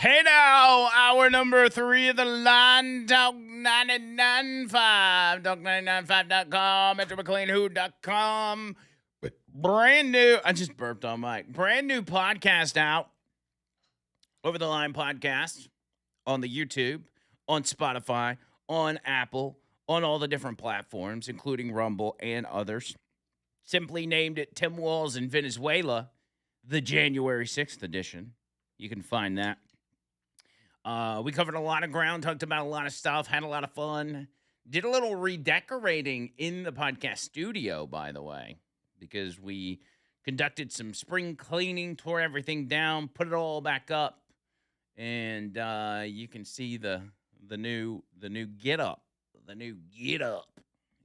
Hey now, hour number 3 of the line, Talk 99.5, Talk995.com, MetroMcLeanWho.com. Brand new, I just burped on mic. Brand new podcast out, Over the Line podcast, on the YouTube, on Spotify, on Apple, on all the different platforms, including Rumble and others. Simply named it Tim Walz in Venezuela, the January 6th edition. You can find that. We covered a lot of ground, talked about a lot of stuff, had a lot of fun. Did a little redecorating in the podcast studio, by the way, because we conducted some spring cleaning, tore everything down, put it all back up, and you can see the new get up,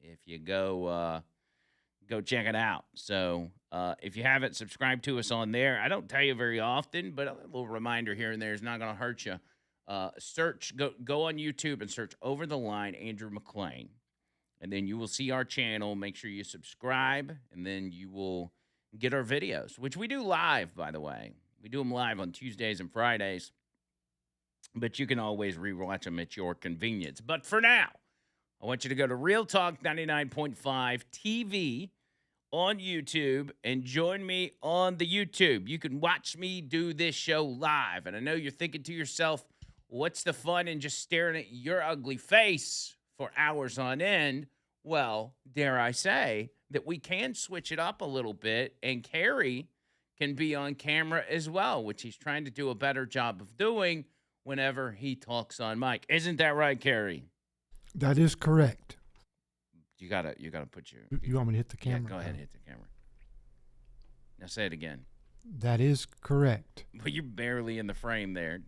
if you go check it out. So if you haven't subscribed to us on there, I don't tell you very often, but a little reminder here and there is not going to hurt you. Go on YouTube and search Over the Line Andrew McLean, and then you will see our channel. Make sure you subscribe, and then you will get our videos, which we do live, by the way. We do them live on Tuesdays and Fridays, but you can always rewatch them at your convenience. But for now, I want you to go to Real Talk 99.5 TV on YouTube and join me on the YouTube. You can watch me do this show live, and I know you're thinking to yourself, what's the fun in just staring at your ugly face for hours on end? Well, dare I say that we can switch it up a little bit, and Carrie can be on camera as well, which he's trying to do a better job of doing whenever he talks on mic. Isn't that right, Carrie? That is correct. You gotta put your. You want me to hit the camera? Yeah, go ahead and hit the camera. Now say it again. That is correct. But you're barely in the frame there.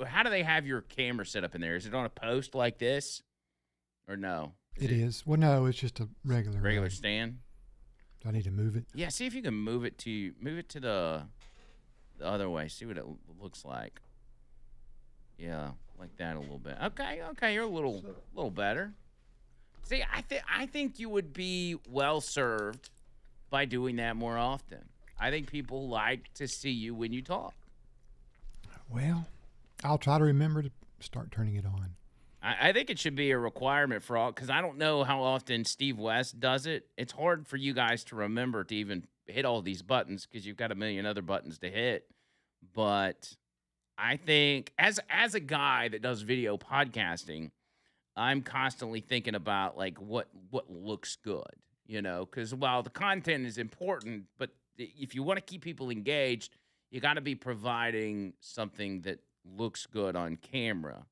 How do they have your camera set up in there? Is it on a post like this, or no? It is. Well, no, it's just a regular stand. Do I need to move it? Yeah. See if you can move it to the other way. See what it looks like. Yeah, like that a little bit. Okay. You're a little better. See, I think you would be well served by doing that more often. I think people like to see you when you talk. Well, I'll try to remember to start turning it on. I think it should be a requirement for all, because I don't know how often Steve West does it. It's hard for you guys to remember to even hit all these buttons because you've got a million other buttons to hit. But I think as a guy that does video podcasting, I'm constantly thinking about like what looks good, because while the content is important, but if you want to keep people engaged, you got to be providing something that looks good on camera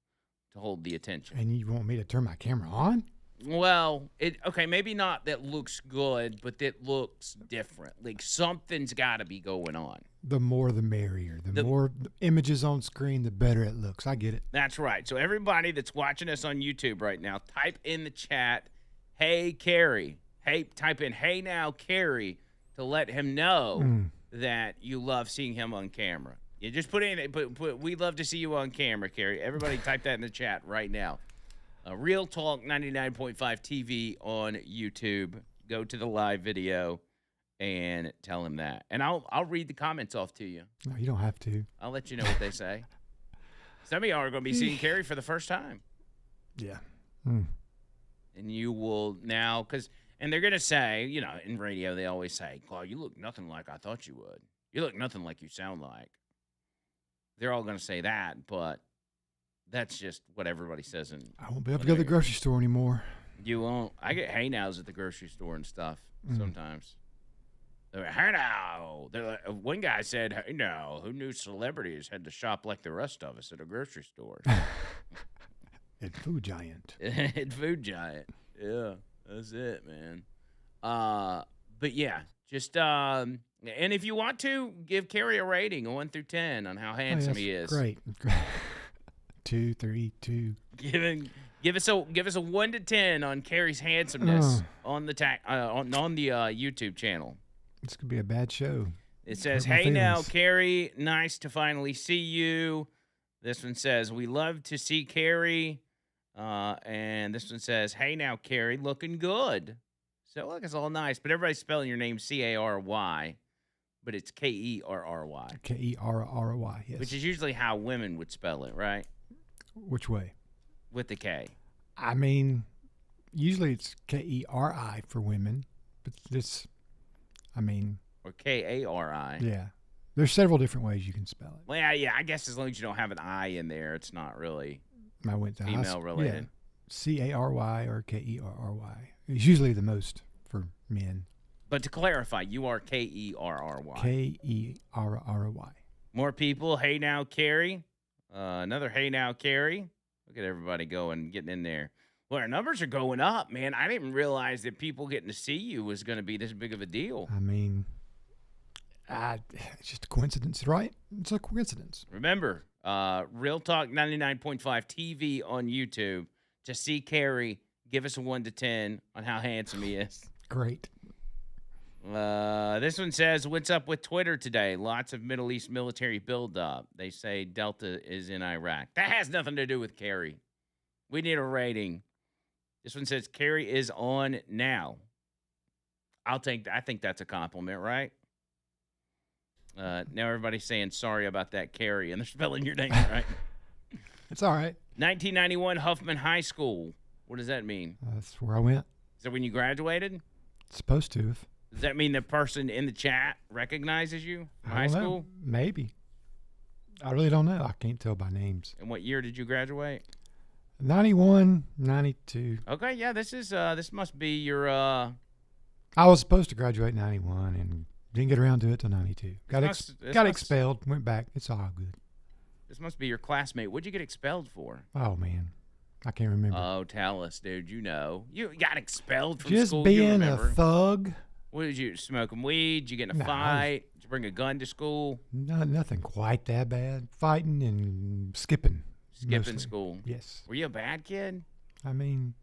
to hold the attention. And you want me to turn my camera on? Well, maybe not that looks good, but that looks different. Like something's got to be going on. The more the merrier. The more images on screen, the better it looks. I get it. That's right. So everybody that's watching us on YouTube right now, type in the chat, "Hey, Carrie." Type in, "Hey now, Carrie," to let him know that you love seeing him on camera. You just put in, we'd love to see you on camera, Carrie. Everybody type that in the chat right now. Real Talk 99.5 TV on YouTube. Go to the live video and tell him that. And I'll read the comments off to you. No, you don't have to. I'll let you know what they say. Some of y'all are going to be seeing Carrie for the first time. Yeah. And you will now, and they're going to say, in radio, they always say, "Oh, you look nothing like I thought you would. You look nothing like you sound like." They're all going to say that, but that's just what everybody says. I won't be able to go to the grocery store anymore. You won't. I get hey nows at the grocery store and stuff sometimes. They're like, "Hey now." They're like, one guy said, "Hey now, who knew celebrities had to shop like the rest of us at a grocery store?" At Food Giant. At Food Giant. Yeah, that's it, man. But yeah, just and if you want to, give Carrie a rating, a 1 through 10, on how handsome he is. Great. 2, 3, 2. Give us a 1 to 10 on Carrie's handsomeness on the YouTube channel. This could be a bad show. It says, "Hey now, Carrie, nice to finally see you." This one says, "We love to see Carrie." And this one says, "Hey now, Carrie, looking good." So look, it's all nice, but everybody's spelling your name Cary, but it's Kerry. Kerry, yes. Which is usually how women would spell it, right? Which way? With the K. I mean, usually it's Keri for women, but or Kari. Yeah. There's several different ways you can spell it. Well, yeah, I guess as long as you don't have an I in there, it's not really I went to female related. Yeah. Cary or Kerry. It's usually the most for men. But to clarify, you are Kerry. Kerry. More people. Hey now, Kerry. Another hey now, Kerry. Look at everybody getting in there. Well, our numbers are going up, man. I didn't realize that people getting to see you was going to be this big of a deal. I mean, it's just a coincidence, right? It's a coincidence. Remember, Real Talk 99.5 TV on YouTube. To see Kerry, give us a 1 to 10 on how handsome he is. Great. This one says, what's up with Twitter today? Lots of Middle East military buildup. They say Delta is in Iraq. That has nothing to do with Kerry. We need a rating. This one says, Kerry is on now. I think that's a compliment, right? Now everybody's saying sorry about that, Kerry, and they're spelling your name right. It's all right. 1991 Huffman High School. What does that mean? That's where I went. Is that when you graduated? It's supposed to. Does that mean the person in the chat recognizes you from high I don't school? know. Maybe. I really don't know. I can't tell by names. And what year did you graduate? 91, 92. Okay, yeah, this must be your I was supposed to graduate in 91 and didn't get around to it till 92. Got expelled, went back. It's all good. This must be your classmate. What'd you get expelled for? Oh, man. I can't remember. Oh, tell us, dude. You know. You got expelled from Just school. Just being a thug. What did you, smoking weed? Did you get in a fight? Did you bring a gun to school? No, nothing quite that bad. Fighting and skipping. Skipping mostly. School. Yes. Were you a bad kid? I mean,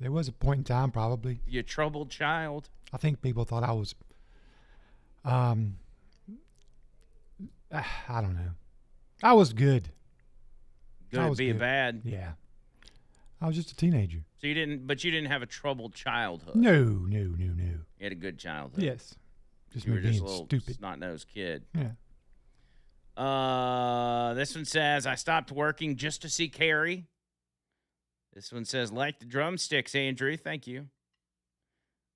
there was a point in time probably. You a troubled child? I think people thought I was, I don't know. I was good. Good at being bad? Yeah. I was just a teenager. So you didn't have a troubled childhood? No. You had a good childhood? Yes. Just you me were being just a little stupid. snot-nosed kid. Yeah. This one says, I stopped working just to see Kerry. This one says, like the drumsticks, Andrew. Thank you.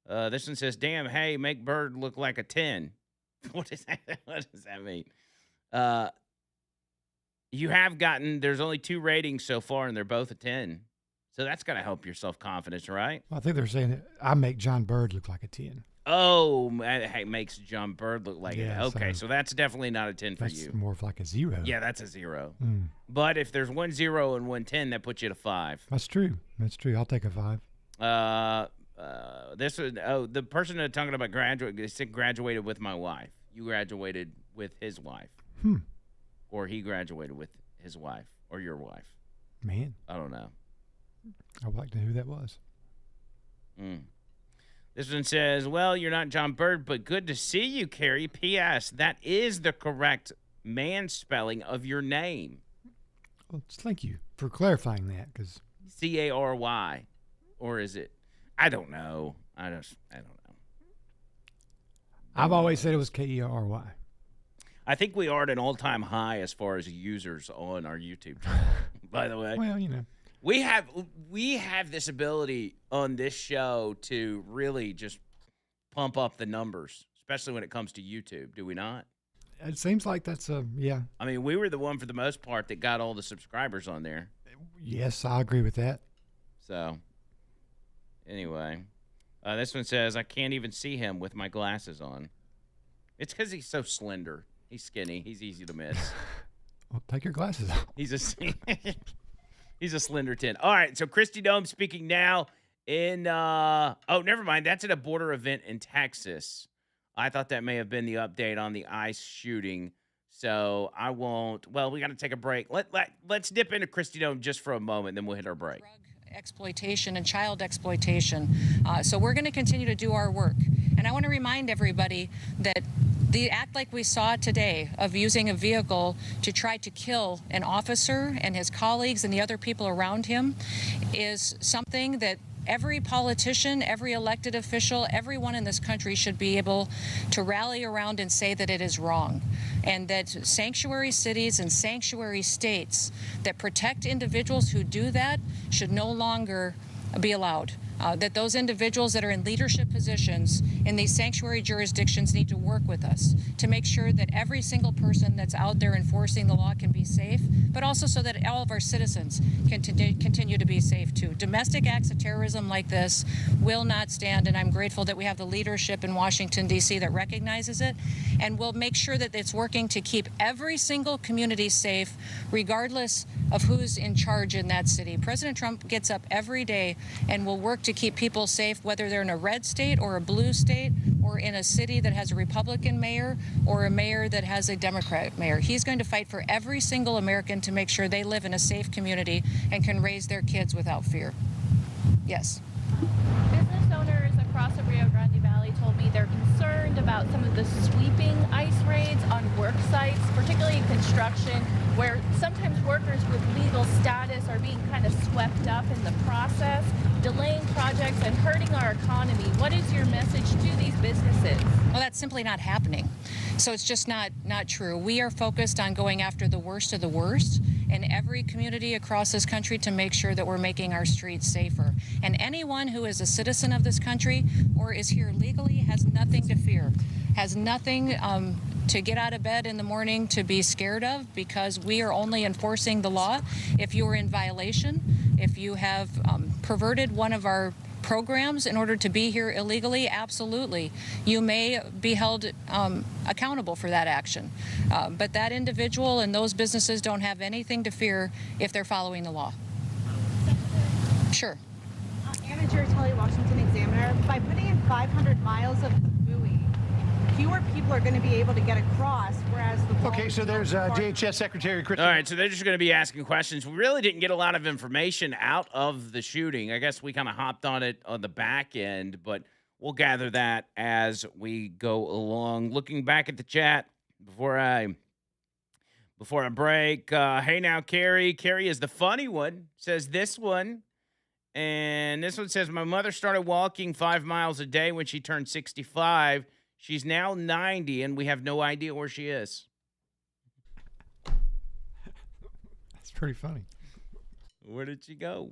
This one says, damn, hey, make Bird look like a 10. What does that mean? You have gotten, there's only 2 ratings so far, and they're both a 10. So that's got to help your self-confidence, right? Well, I think they're saying that I make John Bird look like a 10. Oh, it makes John Bird look like it. Okay, so so that's definitely not a 10 for you. That's more of like a 0. Yeah, that's a 0. Mm. But if there's 1 0 and 1 10, that puts you at a 5. That's true. I'll take a 5. The person that talking about graduated with my wife. You graduated with his wife. Or he graduated with his wife or your wife. Man. I don't know. I would like to know who that was. This one says, well, you're not John Bird, but good to see you, Kerry. P.S. That is the correct man spelling of your name. Well, thank you for clarifying that. Cause Cary. Or is it? I don't know. I don't know. I've always said it was Kerry. I think we are at an all-time high as far as users on our YouTube channel, by the way. Well, you know. We have this ability on this show to really just pump up the numbers, especially when it comes to YouTube, do we not? It seems like that's yeah. I mean, we were the one for the most part that got all the subscribers on there. Yes, I agree with that. So, anyway, this one says, I can't even see him with my glasses on. It's because he's so slender. He's skinny. He's easy to miss. Well, take your glasses off. He's a slender 10. All right, so Christy Dome speaking now in never mind. That's at a border event in Texas. I thought that may have been the update on the ICE shooting. So I won't. Well, we got to take a break. Let's dip into Christy Dome just for a moment, then we'll hit our break. Drug exploitation and child exploitation. So we're going to continue to do our work. And I want to remind everybody that the act like we saw today of using a vehicle to try to kill an officer and his colleagues and the other people around him is something that every politician, every elected official, everyone in this country should be able to rally around and say that it is wrong, and that sanctuary cities and sanctuary states that protect individuals who do that should no longer be allowed. That those individuals that are in leadership positions in these sanctuary jurisdictions need to work with us to make sure that every single person that's out there enforcing the law can be safe, but also so that all of our citizens can continue to be safe too. Domestic acts of terrorism like this will not stand, and I'm grateful that we have the leadership in Washington, D.C. that recognizes it, and will make sure that it's working to keep every single community safe, regardless of who's in charge in that city. President Trump gets up every day and will work to keep people safe, whether they're in a red state or a blue state or in a city that has a Republican mayor or a mayor that has a Democrat mayor. He's going to fight for every single American to make sure they live in a safe community and can raise their kids without fear. Yes. Business owners across the Rio Grande Valley told me they're concerned about some of the sweeping ICE raids on work sites, particularly in construction, where sometimes workers with legal status are being kind of swept up in the process, delaying projects and hurting our economy. What is your message to these businesses? Well, that's simply not happening. So it's just not true. We are focused on going after the worst of the worst in every community across this country to make sure that we're making our streets safer. And anyone who is a citizen of this country or is here legally has nothing to fear, has nothing to get out of bed in the morning to be scared of, because we are only enforcing the law. If you are in violation, if you have perverted one of our programs in order to be here illegally, absolutely, you may be held accountable for that action. But that individual and those businesses don't have anything to fear if they're following the law. Sure. Anna Giaritelli, Washington Examiner. By putting in 500 miles of buoy, fewer people are going to be able to get across, whereas the... Okay, so there's DHS Secretary Chris. All right, so they're just going to be asking questions. We really didn't get a lot of information out of the shooting. I guess we kind of hopped on it on the back end, but we'll gather that as we go along. Looking back at the chat before I break. Hey now, Carrie. Carrie is the funny one. Says this one. And this one says, my mother started walking 5 miles a day when she turned 65. She's now 90, and we have no idea where she is. That's pretty funny. Where did she go?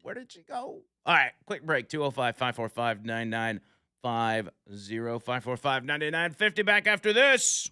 Where did she go? All right, quick break. 205-545-9950. 545-9950. Back after this.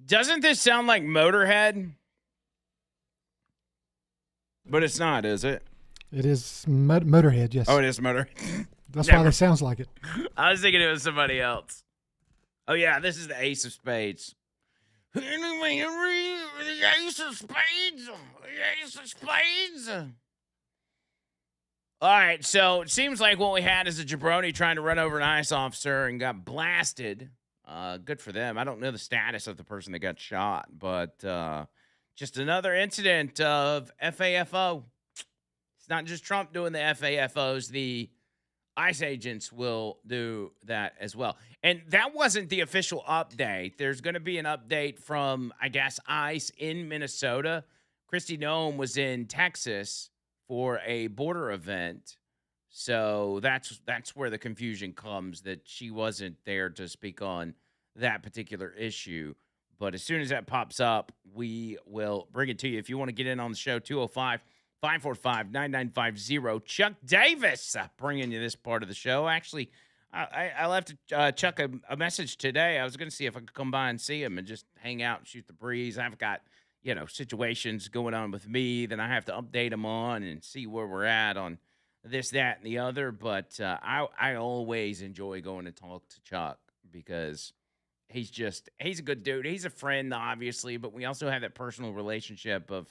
Doesn't this sound like Motorhead? But it's not, is it? It is Motorhead, yes. Oh, it is Motorhead. That's why it sounds like it. I was thinking it was somebody else. Oh, yeah, this is the Ace of Spades. The Ace of Spades. The Ace of Spades. All right, so it seems like what we had is a jabroni trying to run over an ICE officer and got blasted. Good for them. I don't know the status of the person that got shot, but just another incident of FAFO. It's not just Trump doing the FAFOs. The ICE agents will do that as well. And that wasn't the official update. There's going to be an update from, I guess, ICE in Minnesota. Kristi Noem was in Texas for a border event. So that's where the confusion comes, that she wasn't there to speak on that particular issue. But as soon as that pops up, we will bring it to you. If you want to get in on the show, 205-545-9950. Chuck Davis bringing you this part of the show. Actually, I left Chuck a message today. I was going to see if I could come by and see him and just hang out and shoot the breeze. I've got, situations going on with me that I have to update him on and see where we're at on this, that, and the other. But I always enjoy going to talk to Chuck because he's a good dude. He's a friend, obviously, but we also have that personal relationship of,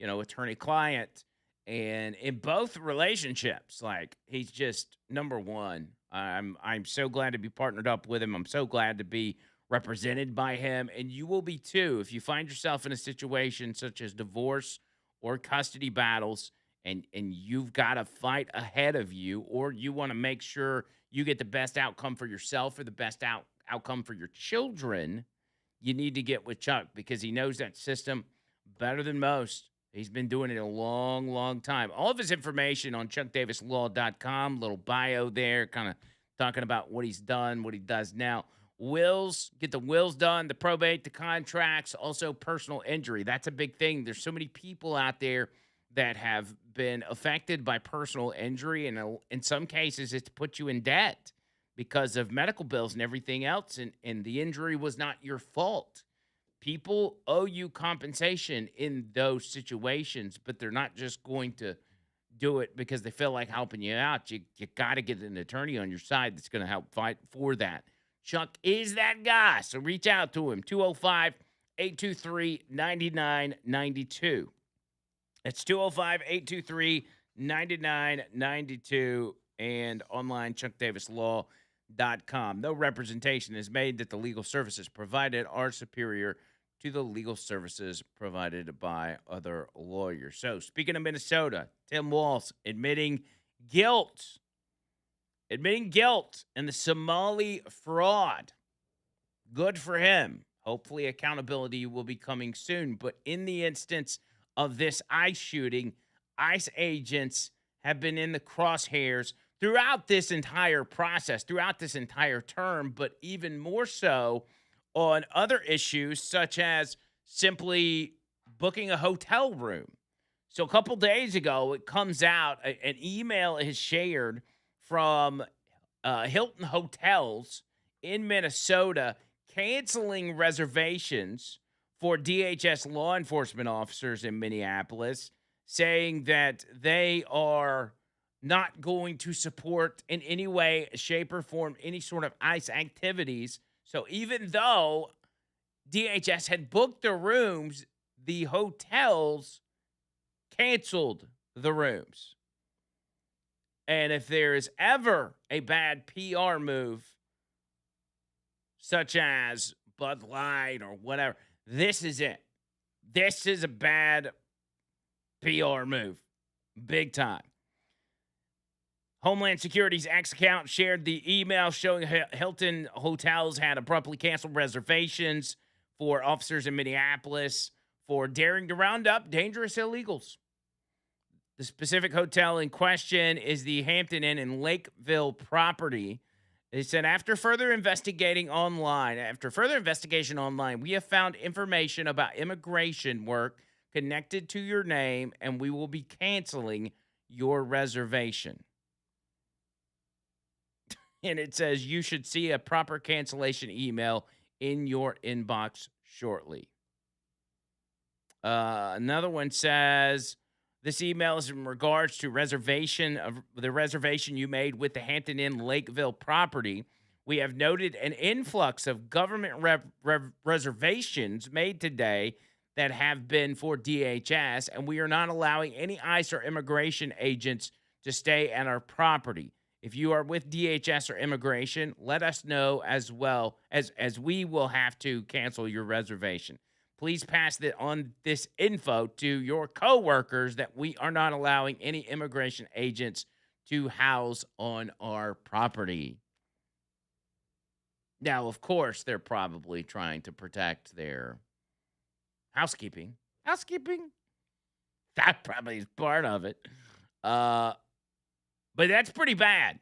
attorney-client. And in both relationships, like, he's just number one. I'm so glad to be partnered up with him. I'm so glad to be represented by him, and you will be too if you find yourself in a situation such as divorce or custody battles, and you've got a fight ahead of you, or you want to make sure you get the best outcome for yourself or the best outcome for your children. You need to get with Chuck because he knows that system better than most. He's been doing it a long, long time. All of his information on chuckdavislaw.com, little bio there, kind of talking about what he's done, what he does now. Wills, get the wills done, the probate, the contracts, also personal injury. That's a big thing. There's so many people out there that have been affected by personal injury, and in some cases, it's put you in debt because of medical bills and everything else, and the injury was not your fault. People owe you compensation in those situations, but they're not just going to do it because they feel like helping you out. You got to get an attorney on your side that's going to help fight for that. Chuck is that guy, so reach out to him, 205-823-9992. It's 205-823-9992 and online, chuckdavislaw.com. No representation is made that the legal services provided are superior to the legal services provided by other lawyers. So, speaking of Minnesota, Tim Walz admitting guilt in the Somali fraud. Good for him. Hopefully accountability will be coming soon. But in the instance of this ICE shooting, ICE agents have been in the crosshairs throughout this entire process, throughout this entire term, but even more so on other issues such as simply booking a hotel room. So a couple days ago, it comes out, an email is shared from Hilton Hotels in Minnesota canceling reservations for DHS law enforcement officers in Minneapolis, saying that they are not going to support in any way, shape, or form any sort of ICE activities. So even though DHS had booked the rooms, the hotels canceled the rooms. And if there is ever a bad PR move, such as Bud Light or whatever, this is it. This is a bad PR move. Big time. Homeland Security's X account shared the email showing Hilton Hotels had abruptly canceled reservations for officers in Minneapolis for daring to round up dangerous illegals. The specific hotel in question is the Hampton Inn in Lakeville property. They said, after further investigation online, we have found information about immigration work connected to your name, and we will be canceling your reservation. And it says you should see a proper cancellation email in your inbox shortly. Another one says, this email is in regards to the reservation you made with the Hampton Inn Lakeville property. We have noted an influx of government reservations made today that have been for DHS, and we are not allowing any ICE or immigration agents to stay at our property. If you are with DHS or immigration, let us know as well as we will have to cancel your reservation. Please pass on this info to your coworkers that we are not allowing any immigration agents to house on our property. Now, of course, they're probably trying to protect their housekeeping. That probably is part of it. But that's pretty bad.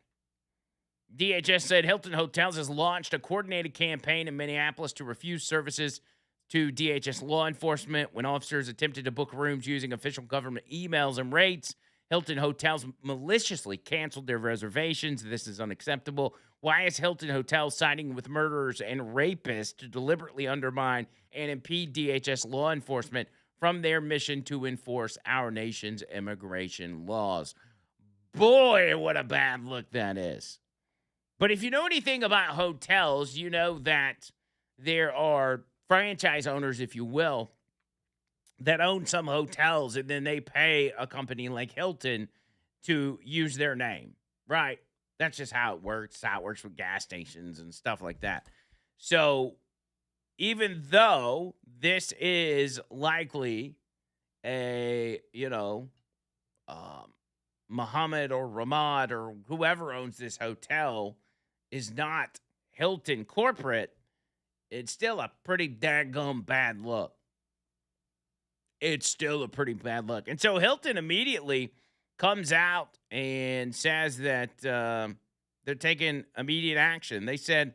DHS said Hilton Hotels has launched a coordinated campaign in Minneapolis to refuse services to DHS law enforcement when officers attempted to book rooms using official government emails and rates. Hilton Hotels maliciously canceled their reservations. This is unacceptable. Why is Hilton Hotels siding with murderers and rapists to deliberately undermine and impede DHS law enforcement from their mission to enforce our nation's immigration laws? Boy, what a bad look that is. But if you know anything about hotels, you know that there are franchise owners, if you will, that own some hotels, and then they pay a company like Hilton to use their name, right? That's just how it works. It's how it works with gas stations and stuff like that. So even though this is likely a, Muhammad or Ramad or whoever owns this hotel is not Hilton corporate, it's still a pretty daggum bad look. It's still a pretty bad look. And so Hilton immediately comes out and says that they're taking immediate action. They said,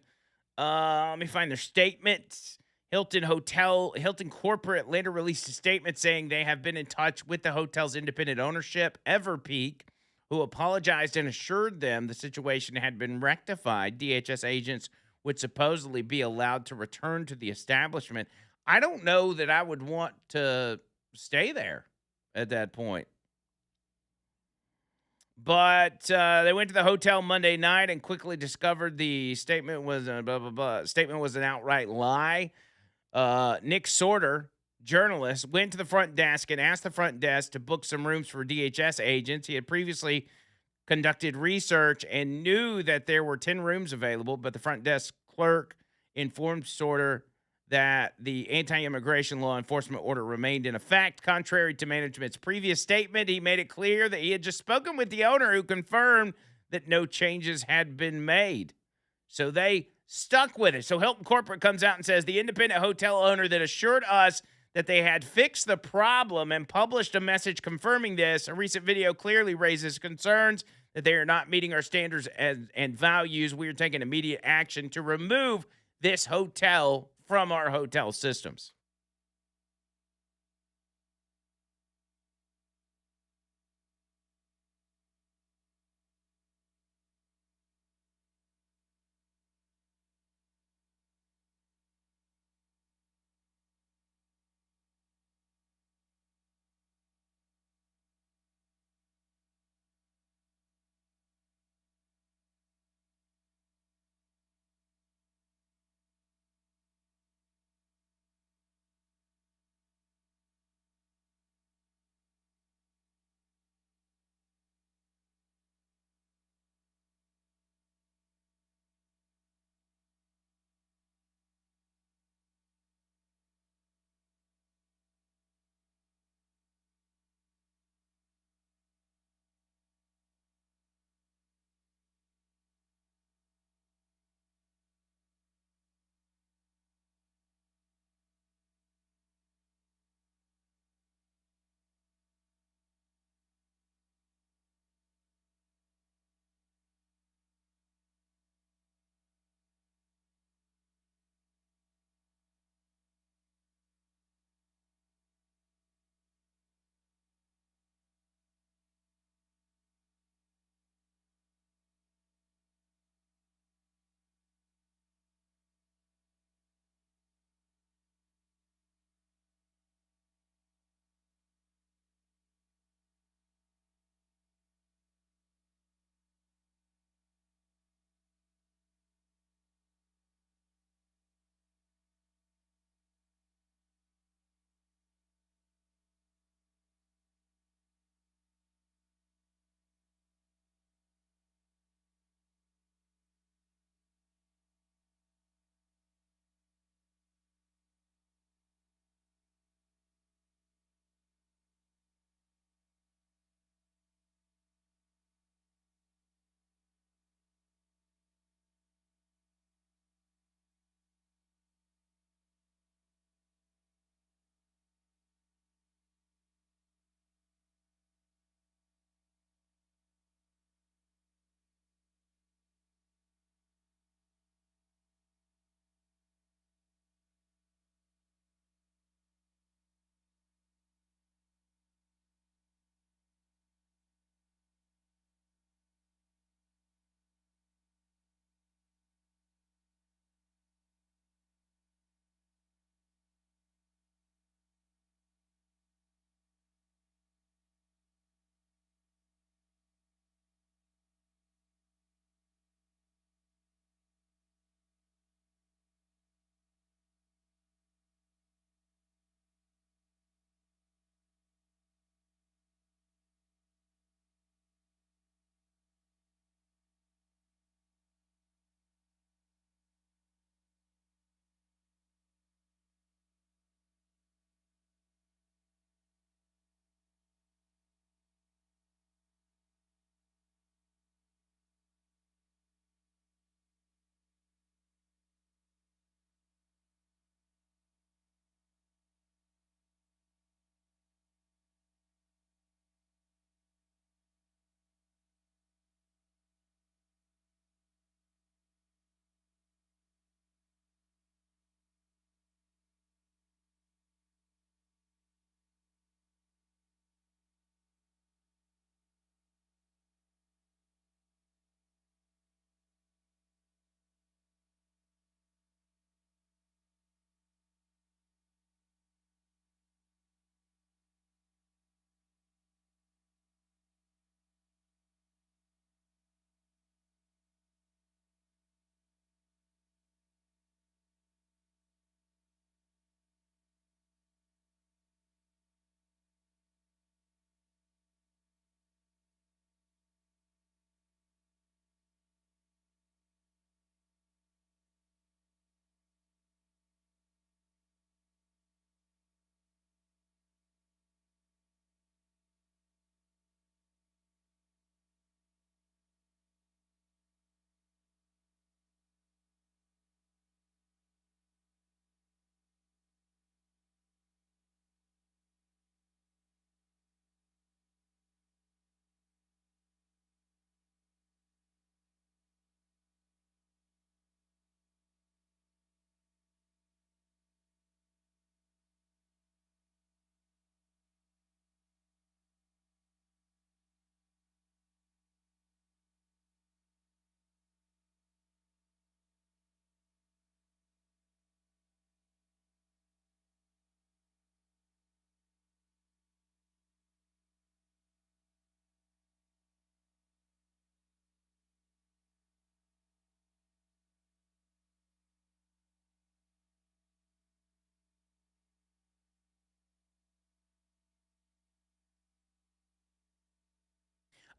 let me find their statements. Hilton Corporate later released a statement saying they have been in touch with the hotel's independent ownership, Everpeak, who apologized and assured them the situation had been rectified. DHS agents would supposedly be allowed to return to the establishment. I don't know that I would want to stay there at that point. But they went to the hotel Monday night and quickly discovered the statement was statement was an outright lie. Nick Sorter, journalist, went to the front desk and asked the front desk to book some rooms for DHS agents. He had previously conducted research and knew that there were 10 rooms available, but the front desk clerk informed Sorter that the anti-immigration law enforcement order remained in effect. Contrary to management's previous statement, he made it clear that he had just spoken with the owner, who confirmed that no changes had been made. So they stuck with it. So Hilton Corporate comes out and says the independent hotel owner that assured us that they had fixed the problem and published a message confirming this. A recent video clearly raises concerns that they are not meeting our standards and values. We are taking immediate action to remove this hotel from our hotel systems.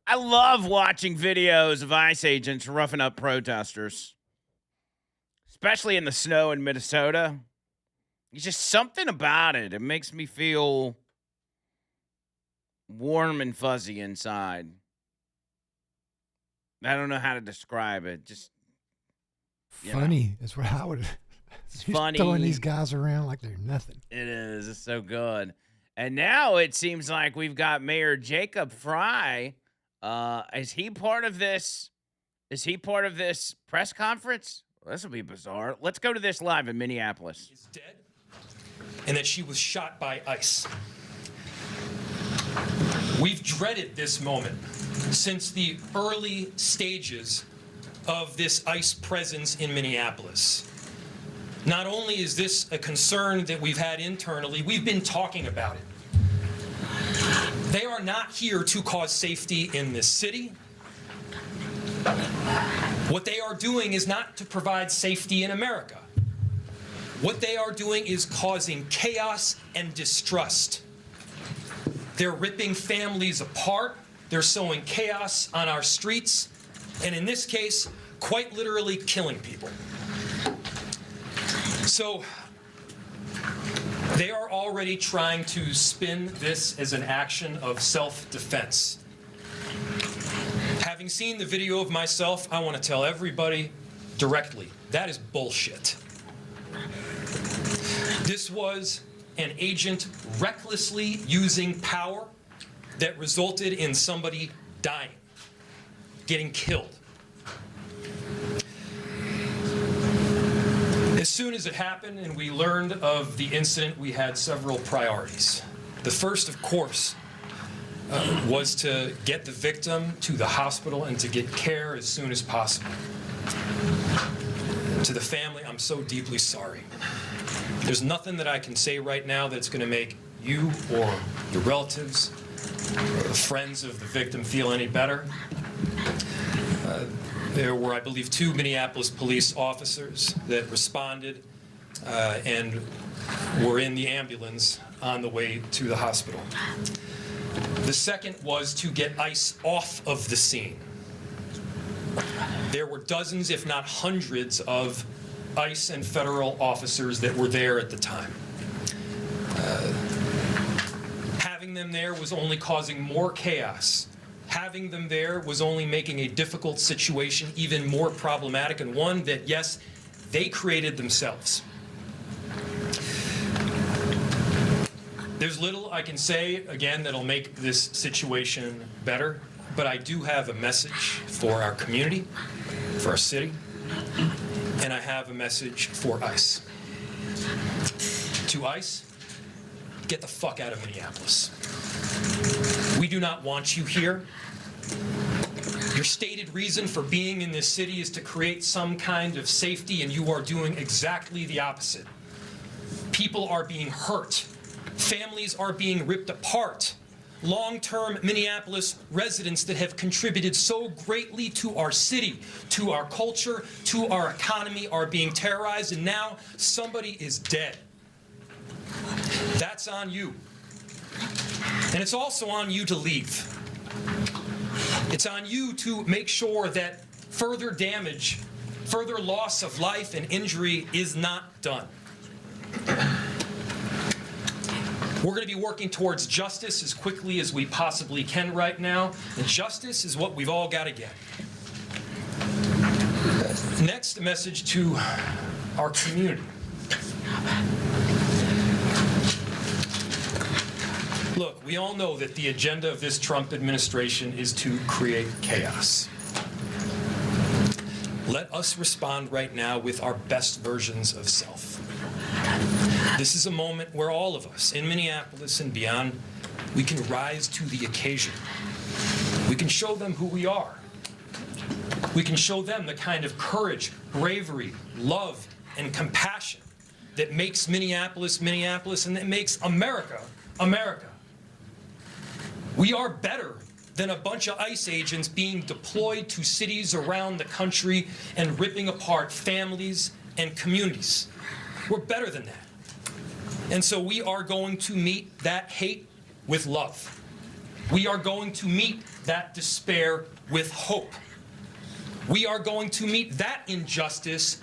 I love watching videos of ICE agents roughing up protesters, especially in the snow in Minnesota. It's just something about it. It makes me feel warm and fuzzy inside. I don't know how to describe it. Just funny is what I would. It's funny. Throwing these guys around like they're nothing. It is. It's so good. And now it seems like we've got Mayor Jacob Frey. Is he part of this? Is he part of this press conference? Well, this will be bizarre. Let's go to this live in Minneapolis. Is dead, and that she was shot by ICE. We've dreaded this moment since the early stages of this ICE presence in Minneapolis. Not only is this a concern that we've had internally, we've been talking about it. They are not here to cause safety in this city. What they are doing is not to provide safety in America. What they are doing is causing chaos and distrust. They're ripping families apart. They're sowing chaos on our streets. And in this case, quite literally killing people. So they are already trying to spin this as an action of self-defense. Having seen the video of myself, I want to tell everybody directly, that is bullshit. This was an agent recklessly using power that resulted in somebody dying, getting killed. As soon as it happened and we learned of the incident, we had several priorities. The first, of course, was to get the victim to the hospital and to get care as soon as possible. To the family, I'm so deeply sorry. There's nothing that I can say right now that's going to make you or your relatives or the friends of the victim feel any better. There were, I believe, 2 Minneapolis police officers that responded and were in the ambulance on the way to the hospital. The second was to get ICE off of the scene. There were dozens, if not hundreds, of ICE and federal officers that were there at the time. Having them there was only causing more chaos. Having them there was only making a difficult situation even more problematic, and one that, yes, they created themselves. There's little I can say, again, that'll make this situation better, but I do have a message for our community, for our city, and I have a message for ICE. To ICE, get the fuck out of Minneapolis. We do not want you here. Your stated reason for being in this city is to create some kind of safety, and you are doing exactly the opposite. People are being hurt. Families are being ripped apart. Long-term Minneapolis residents that have contributed so greatly to our city, to our culture, to our economy are being terrorized, and now somebody is dead. That's on you. And it's also on you to leave. It's on you to make sure that further damage, further loss of life and injury is not done. We're going to be working towards justice as quickly as we possibly can right now. And justice is what we've all got to get. Next, a message to our community. Look, we all know that the agenda of this Trump administration is to create chaos. Let us respond right now with our best versions of self. This is a moment where all of us in Minneapolis and beyond, we can rise to the occasion. We can show them who we are. We can show them the kind of courage, bravery, love, and compassion that makes Minneapolis, Minneapolis, and that makes America, America. We are better than a bunch of ICE agents being deployed to cities around the country and ripping apart families and communities. We're better than that. And so we are going to meet that hate with love. We are going to meet that despair with hope. We are going to meet that injustice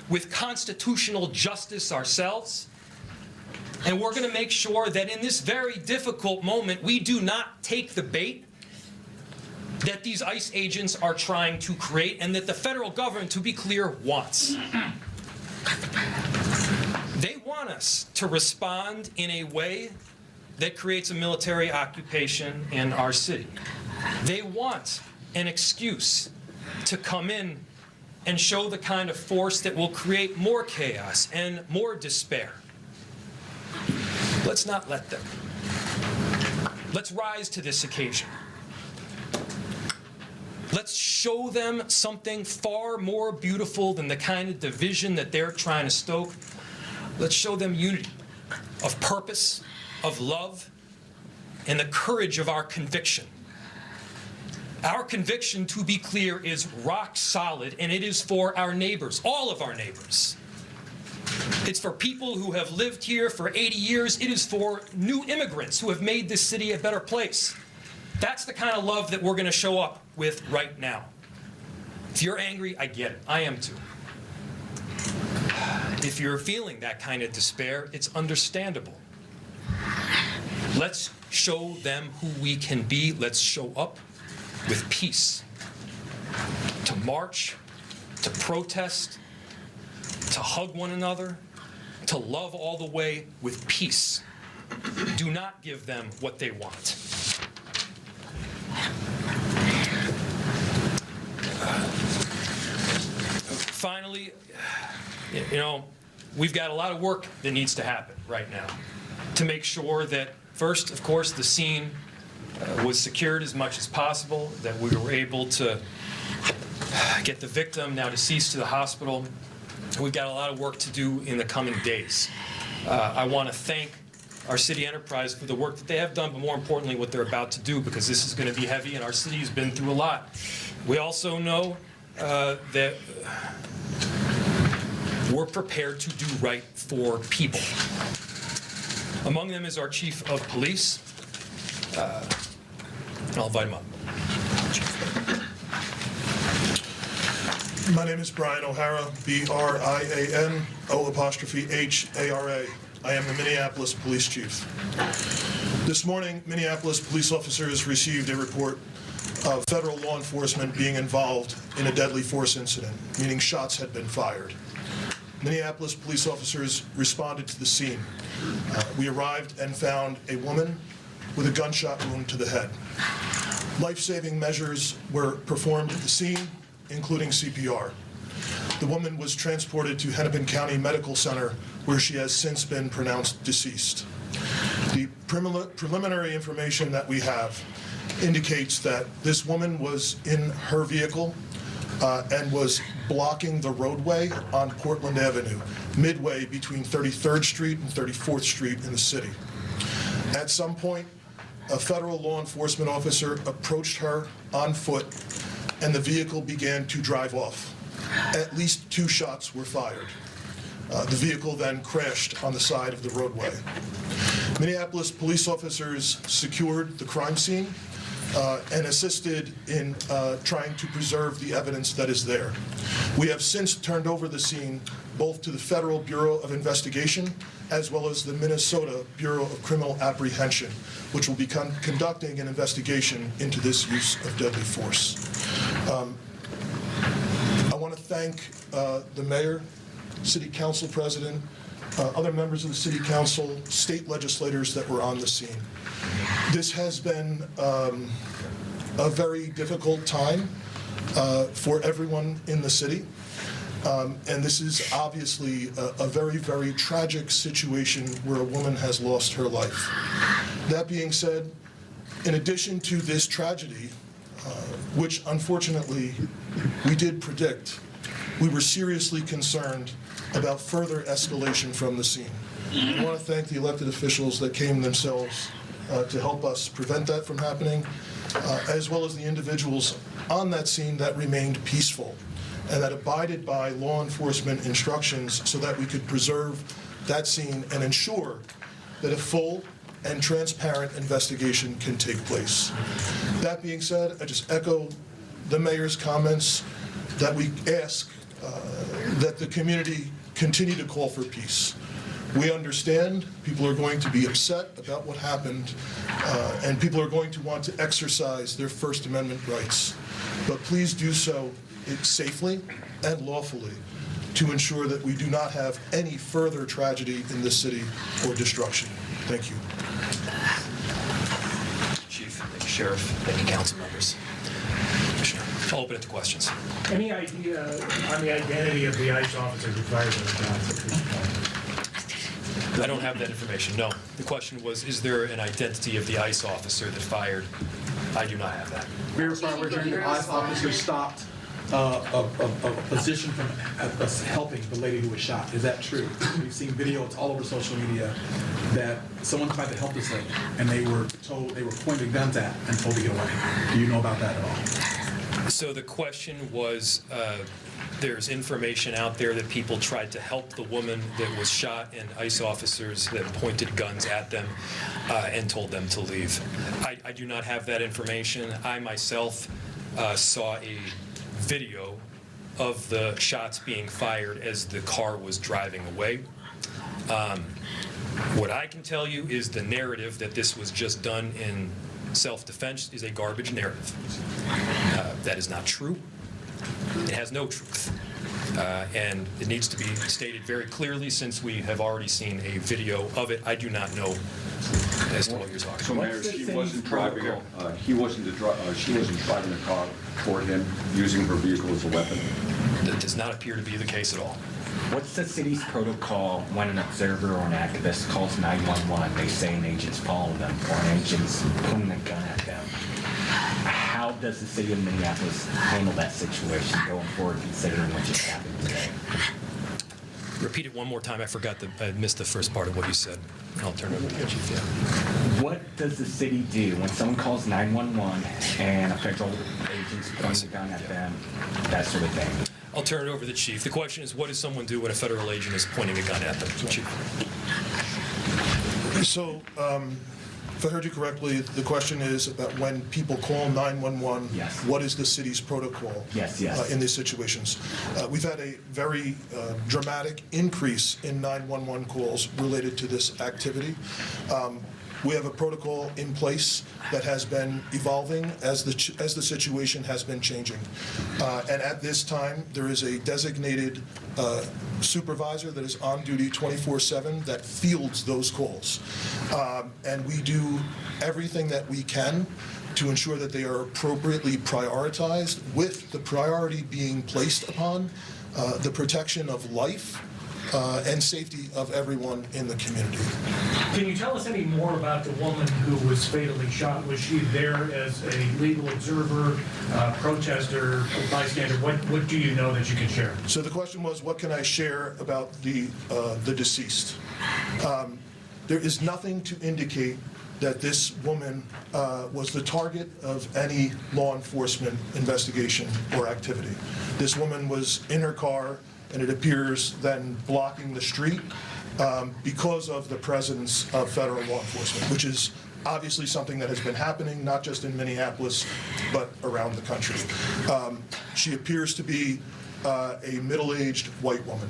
with constitutional justice ourselves. And we're going to make sure that in this very difficult moment, we do not take the bait that these ICE agents are trying to create and that the federal government, to be clear, wants. They want us to respond in a way that creates a military occupation in our city. They want an excuse to come in and show the kind of force that will create more chaos and more despair. Let's not let them. Let's rise to this occasion. Let's show them something far more beautiful than the kind of division that they're trying to stoke. Let's show them unity of purpose, of love, and the courage of our conviction. Our conviction, to be clear, is rock solid, and it is for our neighbors, all of our neighbors. It's for people who have lived here for 80 years. It is for new immigrants who have made this city a better place. That's the kind of love that we're going to show up with right now. If you're angry, I get it. I am too. If you're feeling that kind of despair, it's understandable. Let's show them who we can be. Let's show up with peace. To march, to protest, to hug one another, to love all the way with peace. Do not give them what they want. Finally, you know, we've got a lot of work that needs to happen right now to make sure that, first, of course, the scene was secured as much as possible, that we were able to get the victim, now deceased, to the hospital. We've got a lot of work to do in the coming days. I want to thank our city enterprise for the work that they have done, but more importantly, what they're about to do, because this is going to be heavy and our city has been through a lot. We also know that we're prepared to do right for people. Among them is our chief of police. And I'll invite him up. My name is Brian O'Hara, B-R-I-A-N-O''H-A-R-A. I am the Minneapolis Police Chief. This morning, Minneapolis police officers received a report of federal law enforcement being involved in a deadly force incident, meaning shots had been fired. Minneapolis police officers responded to the scene. We arrived and found a woman with a gunshot wound to the head. Life-saving measures were performed at the scene, including CPR. The woman was transported to Hennepin County Medical Center, where she has since been pronounced deceased. The preliminary information that we have indicates that this woman was in her vehicle and was blocking the roadway on Portland Avenue, midway between 33rd Street and 34th Street in the city. At some point, a federal law enforcement officer approached her on foot, and the vehicle began to drive off. At least 2 shots were fired. The vehicle then crashed on the side of the roadway. Minneapolis police officers secured the crime scene and assisted in trying to preserve the evidence that is there. We have since turned over the scene both to the Federal Bureau of Investigation as well as the Minnesota Bureau of Criminal Apprehension, which will be conducting an investigation into this use of deadly force. I want to thank the mayor, city council president, other members of the city council, state legislators that were on the scene. This has been a very difficult time for everyone in the city. And this is obviously a very, very tragic situation where a woman has lost her life. That being said, in addition to this tragedy, which unfortunately we did predict, we were seriously concerned about further escalation from the scene. I want to thank the elected officials that came themselves to help us prevent that from happening, as well as the individuals on that scene that remained peaceful and that abided by law enforcement instructions so that we could preserve that scene and ensure that a full and transparent investigation can take place. That being said, I just echo the mayor's comments that we ask that the community continue to call for peace. We understand people are going to be upset about what happened, and people are going to want to exercise their First Amendment rights. But please do so safely and lawfully to ensure that we do not have any further tragedy in this city or destruction. Thank you. Chief, thank you, Sheriff, thank you, council members. Commissioner, I'll open it to questions. Any idea on the identity of the ICE officer who fired those shots? I don't have that information, no. The question was, is there an identity of the ICE officer that fired? I do not have that. We're hearing the ICE officer stopped a position from helping the lady who was shot. Is that true? We've seen video, it's all over social media, that someone tried to help this lady, and they were pointed guns at and told to get away. Do you know about that at all? So the question was, there's information out there that people tried to help the woman that was shot, and ICE officers that pointed guns at them and told them to leave. I do not have that information. I myself saw a video of the shots being fired as the car was driving away. What I can tell you is the narrative that this was just done in self-defense is a garbage narrative. That is not true. It has no truth. And it needs to be stated very clearly, since we have already seen a video of it. I do not know as to what you're talking so, about. Mayor, she wasn't driving. She wasn't driving the car toward him, using her vehicle as a weapon. That does not appear to be the case at all. What's the city's protocol when an observer or an activist calls 911? They say an agent's following them or an agent's pointing a gun at them. How does the city of Minneapolis handle that situation going forward, considering what just happened today? Repeat it one more time. I missed the first part of what you said. I'll turn it over to the chief. Yeah. What does the city do when someone calls 911 and a federal agent's pointing a gun at them, that sort of thing? I'll turn it over to the chief. The question is, what does someone do when a federal agent is pointing a gun at them? Chief. So, if I heard you correctly, the question is about when people call 911, yes. What is the city's protocol in these situations? We've had a very dramatic increase in 911 calls related to this activity. We have a protocol in place that has been evolving as the situation has been changing. And at this time, there is a designated supervisor that is on duty 24/7 that fields those calls. And we do everything that we can to ensure that they are appropriately prioritized, with the priority being placed upon the protection of life and safety of everyone in the community. Can you tell us any more about the woman who was fatally shot? Was she there as a legal observer, protester, bystander? What do you know that you can share? So the question was, what can I share about the deceased? There is nothing to indicate that this woman was the target of any law enforcement investigation or activity. This woman was in her car, and it appears then blocking the street because of the presence of federal law enforcement, which is obviously something that has been happening not just in Minneapolis, but around the country. She appears to be a middle-aged white woman.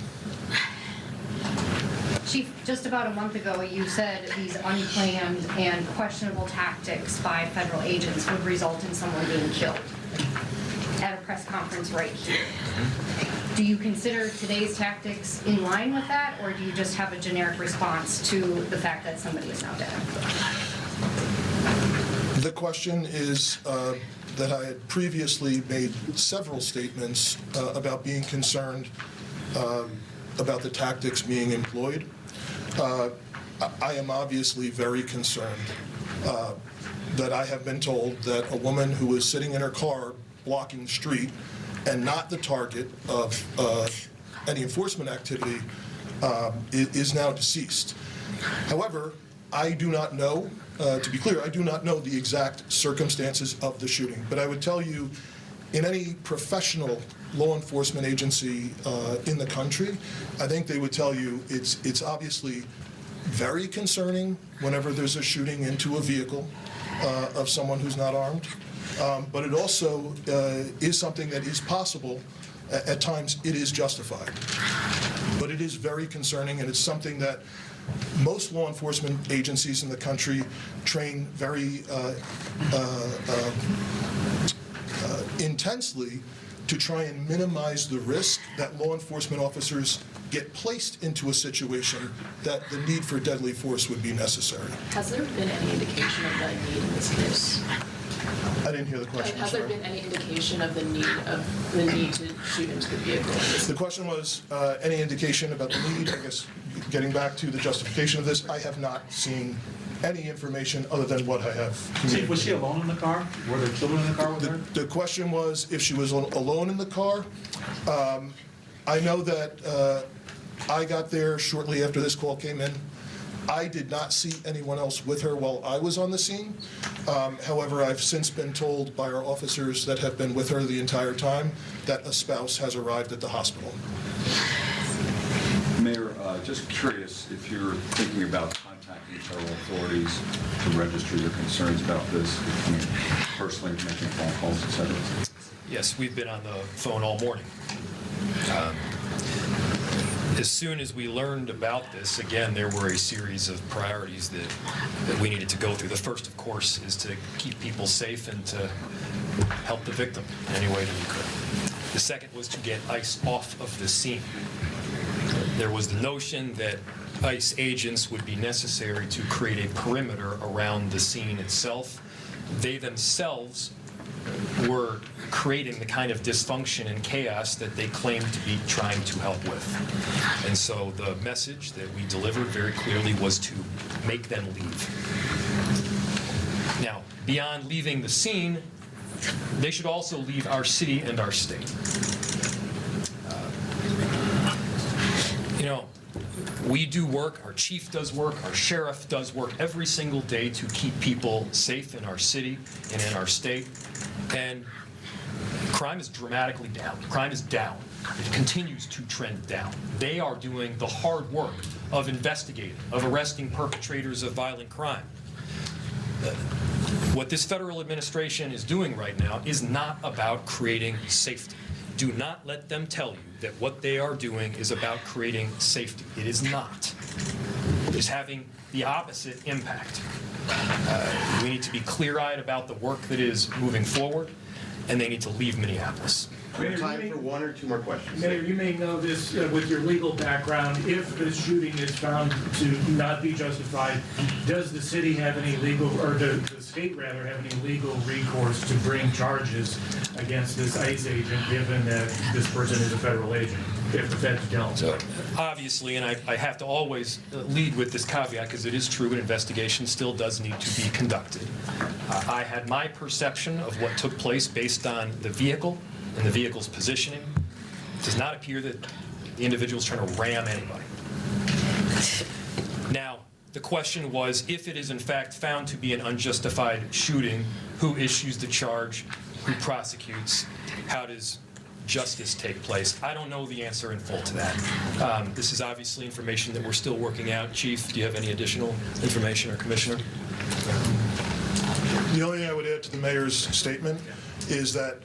Chief, just about a month ago, you said these unplanned and questionable tactics by federal agents would result in someone being killed at a press conference right here. Do you consider today's tactics in line with that, or do you just have a generic response to the fact that somebody is now dead? The question is that I had previously made several statements about being concerned about the tactics being employed. I am obviously very concerned that I have been told that a woman who was sitting in her car blocking the street and not the target of any enforcement activity is now deceased. However, I do not know, to be clear, I do not know the exact circumstances of the shooting, but I would tell you, in any professional law enforcement agency in the country, I think they would tell you it's obviously very concerning whenever there's a shooting into a vehicle of someone who's not armed. But it also is something that is possible. At times, it is justified. But it is very concerning, and it's something that most law enforcement agencies in the country train very intensely to try and minimize the risk that law enforcement officers get placed into a situation that the need for deadly force would be necessary. Has there been any indication of that need in this case? I didn't hear the question. Has there been any indication of the need to shoot into the vehicle? The question was any indication about the need. I guess getting back to the justification of this, I have not seen any information other than what I have communicated. Was she alone in the car? Were there children in the car with her? The question was if she was alone in the car. I know that I got there shortly after this call came in. I did not see anyone else with her while I was on the scene. However, I've since been told by our officers that have been with her the entire time that a spouse has arrived at the hospital. Mayor, just curious if you're thinking about contacting federal authorities to register your concerns about this, personally making phone calls, et cetera. Yes, we've been on the phone all morning. As soon as we learned about this, again, there were a series of priorities that we needed to go through. The first, of course, is to keep people safe and to help the victim in any way that we could. The second was to get ICE off of the scene. There was the notion that ICE agents would be necessary to create a perimeter around the scene itself. They themselves were creating the kind of dysfunction and chaos that they claimed to be trying to help with. And so the message that we delivered very clearly was to make them leave. Now, beyond leaving the scene, they should also leave our city and our state. We do work, our chief does work, our sheriff does work every single day to keep people safe in our city and in our state. And crime is dramatically down. Crime is down. It continues to trend down. They are doing the hard work of investigating, of arresting perpetrators of violent crime. What this federal administration is doing right now is not about creating safety. Do not let them tell you that what they are doing is about creating safety. It is not. It is having the opposite impact. We need to be clear-eyed about the work that is moving forward, and they need to leave Minneapolis. We have time for one or two more questions. Mayor, you may know this with your legal background. If the shooting is found to not be justified, does the city have any legal, or the state rather, have any legal recourse to bring charges against this ICE agent, given that this person is a federal agent, if the feds don't? So, obviously, and I have to always lead with this caveat because it is true, an investigation still does need to be conducted. I had my perception of what took place based on the vehicle and the vehicle's positioning. It does not appear that the individual is trying to ram anybody. Now, the question was, if it is in fact found to be an unjustified shooting, who issues the charge, who prosecutes, how does justice take place? I don't know the answer in full to that. This is obviously information that we're still working out. Chief, do you have any additional information, or Commissioner? The only thing I would add to the mayor's statement is that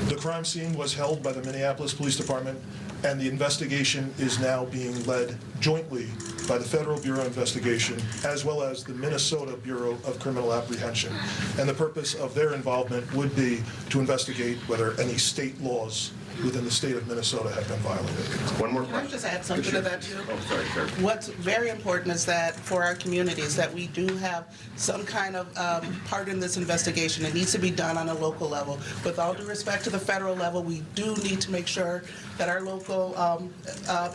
the crime scene was held by the Minneapolis Police Department, and the investigation is now being led jointly by the Federal Bureau of Investigation as well as the Minnesota Bureau of Criminal Apprehension. And the purpose of their involvement would be to investigate whether any state laws within the state of Minnesota have been violated. One more Can I just add something to that, too? Oh, sorry, sir. What's very important is that for our communities, that we do have some kind of part in this investigation. It needs to be done on a local level. With all due respect to the federal level, we do need to make sure that our local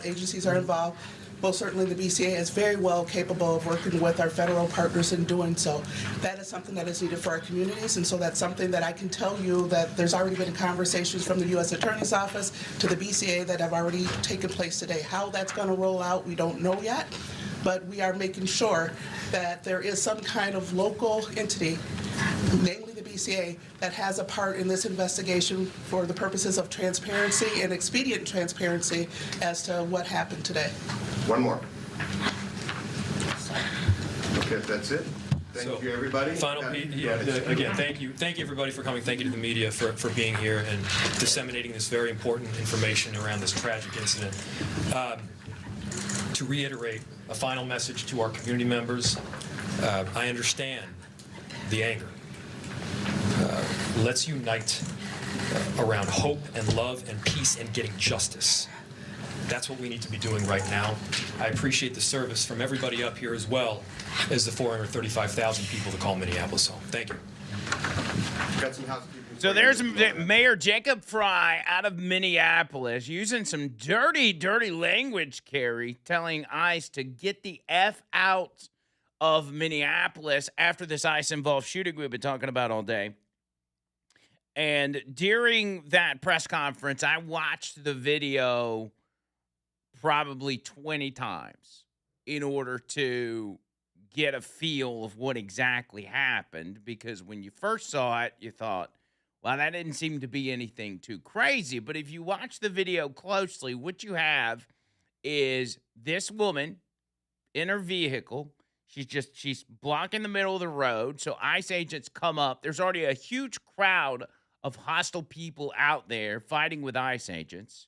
agencies are involved. Well, certainly the BCA is very well capable of working with our federal partners in doing so. That is something that is needed for our communities, and so that's something that I can tell you that there's already been conversations from the U.S. Attorney's Office to the BCA that have already taken place today. How that's going to roll out, we don't know yet, but we are making sure that there is some kind of local entity, namely the BCA, that has a part in this investigation for the purposes of transparency and expedient transparency as to what happened today. One more. If that's it. Thank you, everybody. Again, thank you everybody for coming. Thank you to the media for being here and disseminating this very important information around this tragic incident. To reiterate a final message to our community members, I understand the anger. Let's unite around hope and love and peace and getting justice. That's what we need to be doing right now. I appreciate the service from everybody up here as well as the 435,000 people that call Minneapolis home. Thank you. Got some housekeeping. So there's Mayor Jacob Frey out of Minneapolis using some dirty, dirty language, Carrie, telling ICE to get the F out of Minneapolis after this ICE-involved shooting we've been talking about all day. And during that press conference, I watched the video probably 20 times in order to get a feel of what exactly happened, because when you first saw it, you thought, well, that didn't seem to be anything too crazy. But if you watch the video closely, what you have is this woman in her vehicle. She's blocking the middle of the road. So ICE agents come up. There's already a huge crowd of hostile people out there fighting with ICE agents.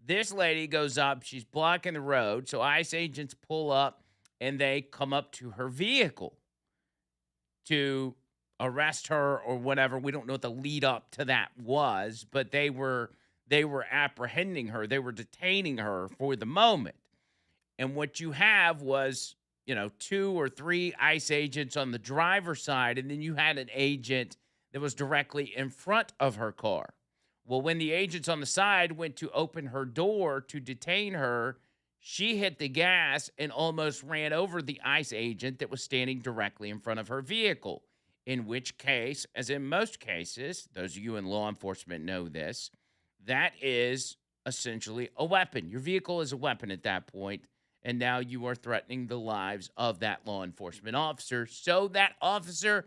This lady goes up. She's blocking the road. So ICE agents pull up and they come up to her vehicle to arrest her or whatever. We don't know what the lead up to that was, but they were apprehending her. They were detaining her for the moment. And what you have was, 2 or 3 ICE agents on the driver's side, and then you had an agent that was directly in front of her car. Well, when the agents on the side went to open her door to detain her, she hit the gas and almost ran over the ICE agent that was standing directly in front of her vehicle. In which case, as in most cases, those of you in law enforcement know this, that is essentially a weapon. Your vehicle is a weapon at that point, and now you are threatening the lives of that law enforcement officer. So that officer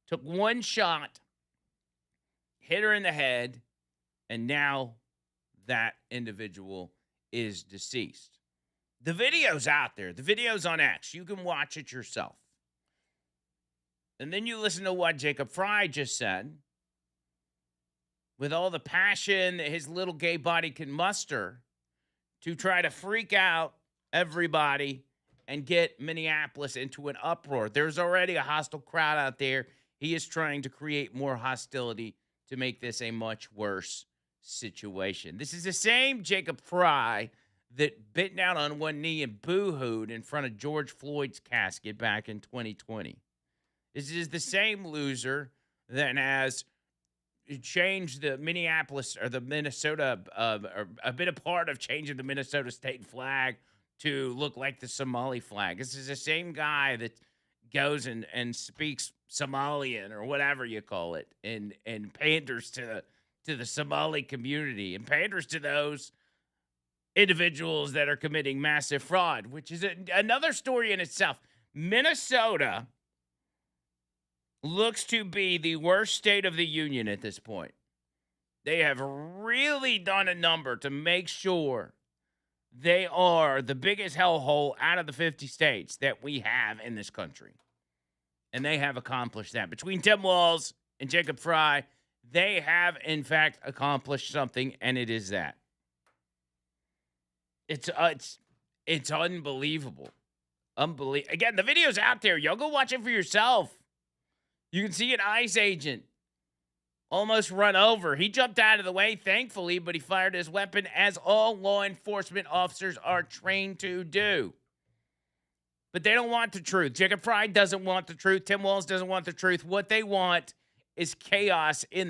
took one shot, hit her in the head, and now that individual is deceased. The video's out there. The video's on X. You can watch it yourself. And then you listen to what Jacob Frey just said. With all the passion that his little gay body can muster to try to freak out everybody and get Minneapolis into an uproar. There's already a hostile crowd out there. He is trying to create more hostility to make this a much worse situation. This is the same Jacob Frey that bit down on one knee and boo-hooed in front of George Floyd's casket back in 2020. This is the same loser that has changed the Minneapolis or the Minnesota, or a bit of part of changing the Minnesota state flag to look like the Somali flag. This is the same guy that goes and speaks Somalian or whatever you call it, and panders to the Somali community and panders to those individuals that are committing massive fraud, which is another story in itself. Minnesota looks to be the worst state of the union at this point. They have really done a number to make sure they are the biggest hellhole out of the 50 states that we have in this country. And they have accomplished that. Between Tim Walz and Jacob Frey, they have, in fact, accomplished something, and it is that. It's unbelievable. Again, the video's out there. Y'all go watch it for yourself. You can see an ICE agent almost run over. He jumped out of the way, thankfully, but he fired his weapon, as all law enforcement officers are trained to do. But they don't want the truth. Jacob Frey doesn't want the truth. Tim Walz doesn't want the truth. What they want is chaos in the